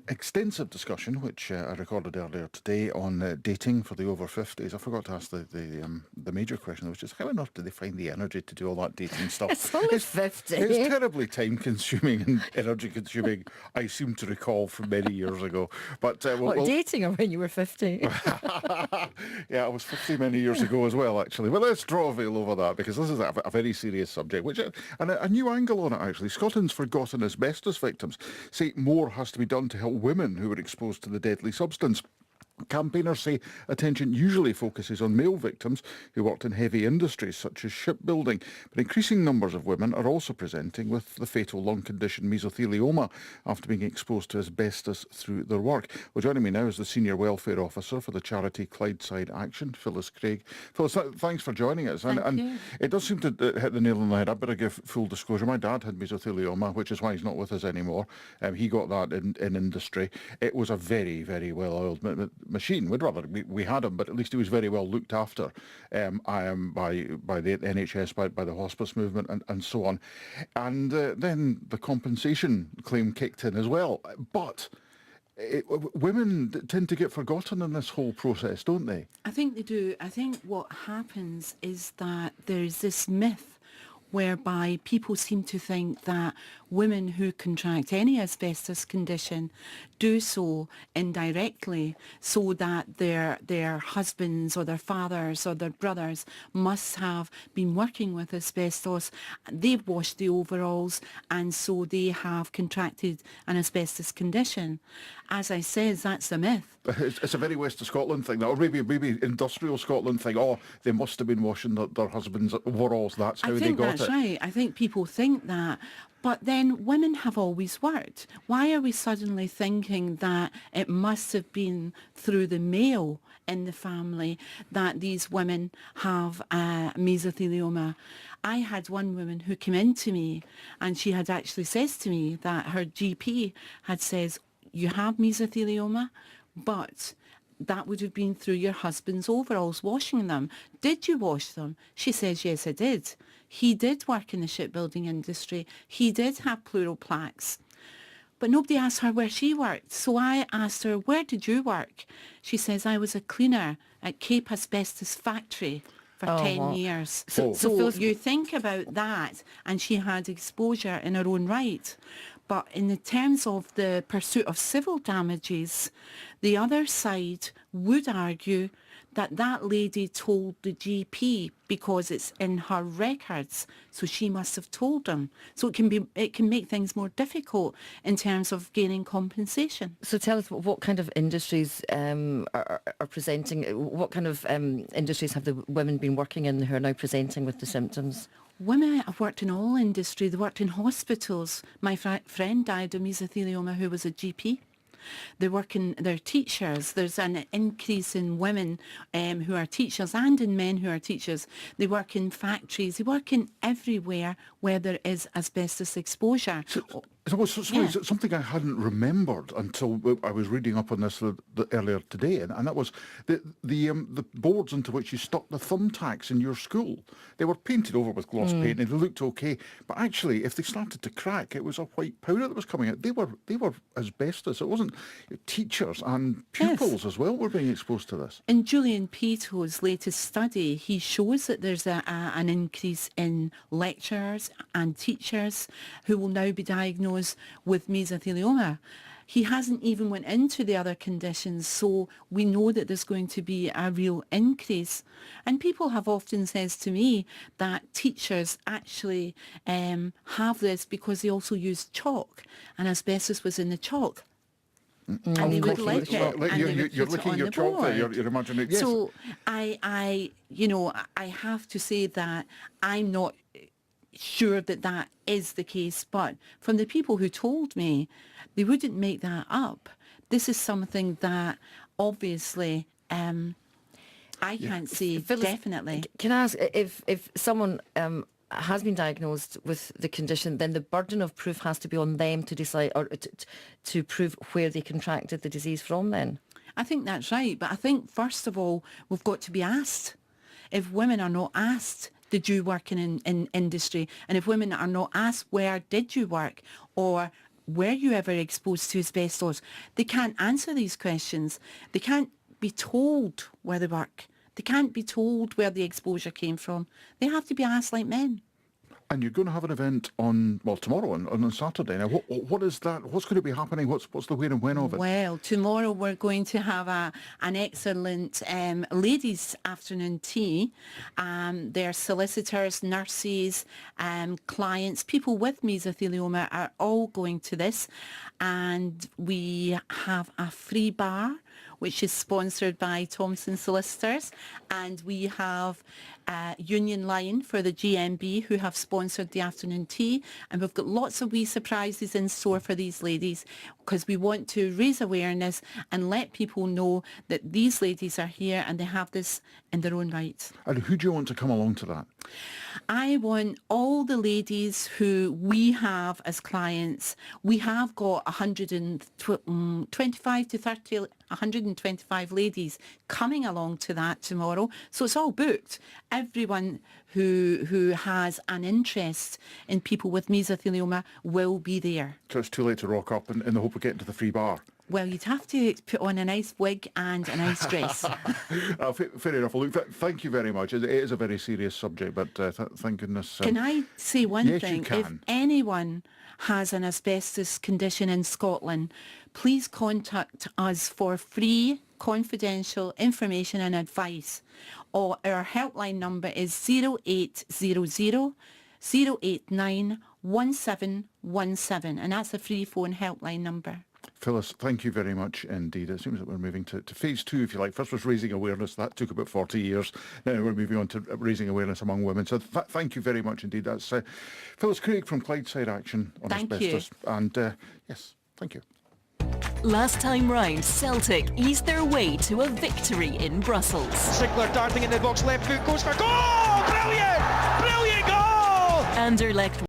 extensive discussion, which I recorded earlier today, on dating for the over 50s. I forgot to ask the major question, which is how on earth do they find the energy to do all that dating stuff? It's only 50. It's terribly time-consuming and energy-consuming, I seem to recall from many years ago. But dating or when you were 50? Yeah, I was 50 many years ago as well, actually. Well, let's draw a veil over that, because this is a very serious subject, and a new angle on it, actually. Scotland's forgotten asbestos victims say more has to be done to help women who were exposed to the deadly substance. Campaigners say attention usually focuses on male victims who worked in heavy industries such as shipbuilding, but increasing numbers of women are also presenting with the fatal lung condition mesothelioma after being exposed to asbestos through their work. Well, joining me now is the Senior Welfare Officer for the charity Clydeside Action, Phyllis Craig. Phyllis, thanks for joining us. Thank you. It does seem to hit the nail on the head. I better give full disclosure. My dad had mesothelioma, which is why he's not with us anymore. He got that in industry. It was a very, very well-oiled machine. We had him, but at least he was very well looked after by the NHS, by the hospice movement, and so on. And then the compensation claim kicked in as well. But women tend to get forgotten in this whole process, don't they? I think they do. I think what happens is that there's this myth whereby people seem to think that women who contract any asbestos condition do so indirectly, so that their husbands or their fathers or their brothers must have been working with asbestos. They've washed the overalls, and so they have contracted an asbestos condition. As I said, that's a myth. It's a very West of Scotland thing, or maybe industrial Scotland thing. Oh, they must have been washing their husbands' overalls. That's how they got it. I think that's right. I think people think that. But then women have always worked. Why are we suddenly thinking that it must have been through the male in the family that these women have mesothelioma? I had one woman who came in to me, and she had actually says to me that her GP had says, you have mesothelioma, but that would have been through your husband's overalls, washing them. Did you wash them? She says, yes, I did. He did work in the shipbuilding industry. He did have pleural plaques. But nobody asked her where she worked. So I asked her, where did you work? She says, I was a cleaner at Cape Asbestos Factory for 10 years. So you think about that, and she had exposure in her own right. But in the terms of the pursuit of civil damages, the other side would argue that that lady told the GP because it's in her records, so she must have told them. So it can make things more difficult in terms of gaining compensation. So tell us, what kind of industries are presenting? What kind of industries have the women been working in who are now presenting with the symptoms? Women have worked in all industry. They worked in hospitals. My friend died of mesothelioma who was a GP. They're teachers. There's an increase in women who are teachers and in men who are teachers. They work in factories. They work in everywhere where there is asbestos exposure. It's something I hadn't remembered until I was reading up on this earlier today, and that was the boards into which you stuck the thumbtacks in your school. They were painted over with gloss paint and they looked okay, but actually, if they started to crack, it was a white powder that was coming out. They were asbestos. It wasn't teachers and pupils as well were being exposed to this. In Julian Peto's latest study, he shows that there's an increase in lecturers and teachers who will now be diagnosed with mesothelioma. He hasn't even went into the other conditions, so we know that there's going to be a real increase. And people have often said to me that teachers actually have this because they also use chalk, and asbestos was in the chalk. And they would lick it. You're licking your chalk there. You're imagining. Yes. So I have to say that I'm not sure that is the case, but from the people who told me, they wouldn't make that up. This is something that obviously I can't say Phyllis, definitely. Can I ask, if someone has been diagnosed with the condition, then the burden of proof has to be on them to decide or to prove where they contracted the disease from then? I think that's right, but I think first of all we've got to be asked. If women are not asked, did you work in industry? And if women are not asked, where did you work? Or were you ever exposed to asbestos? They can't answer these questions. They can't be told where they work. They can't be told where the exposure came from. They have to be asked like men. And you're going to have an event on, well, tomorrow, on Saturday. Now, what is that? What's going to be happening? What's the where and when of it? Well, tomorrow we're going to have an excellent ladies' afternoon tea. There are solicitors, nurses, clients, people with mesothelioma are all going to this. And we have a free bar, which is sponsored by Thompson Solicitors. And we have Union Line for the GMB who have sponsored the afternoon tea, and we've got lots of wee surprises in store for these ladies because we want to raise awareness and let people know that these ladies are here and they have this in their own right. And who do you want to come along to that? I want all the ladies who we have as clients. We have got 125 to 30, 125 ladies coming along to that tomorrow. So it's all booked. Everyone who has an interest in people with mesothelioma will be there. So it's too late to rock up in the hope of getting to the free bar. Well, you'd have to put on a nice wig and a nice dress. Fair enough. Well, look, thank you very much. It is a very serious subject, but thank goodness... Can I say one yes, thing? You can. If anyone has an asbestos condition in Scotland, please contact us for free, confidential information and advice. Or our helpline number is 0800 089 1717, and that's a free phone helpline number. Phyllis, thank you very much indeed. It seems that we're moving to phase 2, if you like. First was raising awareness. That took about 40 years. Now we're moving on to raising awareness among women. So thank you very much indeed. That's Phyllis Craig from Clydeside Action on Asbestos. And yes, thank you. Last time round, Celtic eased their way to a victory in Brussels. Sinclair darting in the box, left foot goes for goal! Brilliant! Brilliant goal! Anderlecht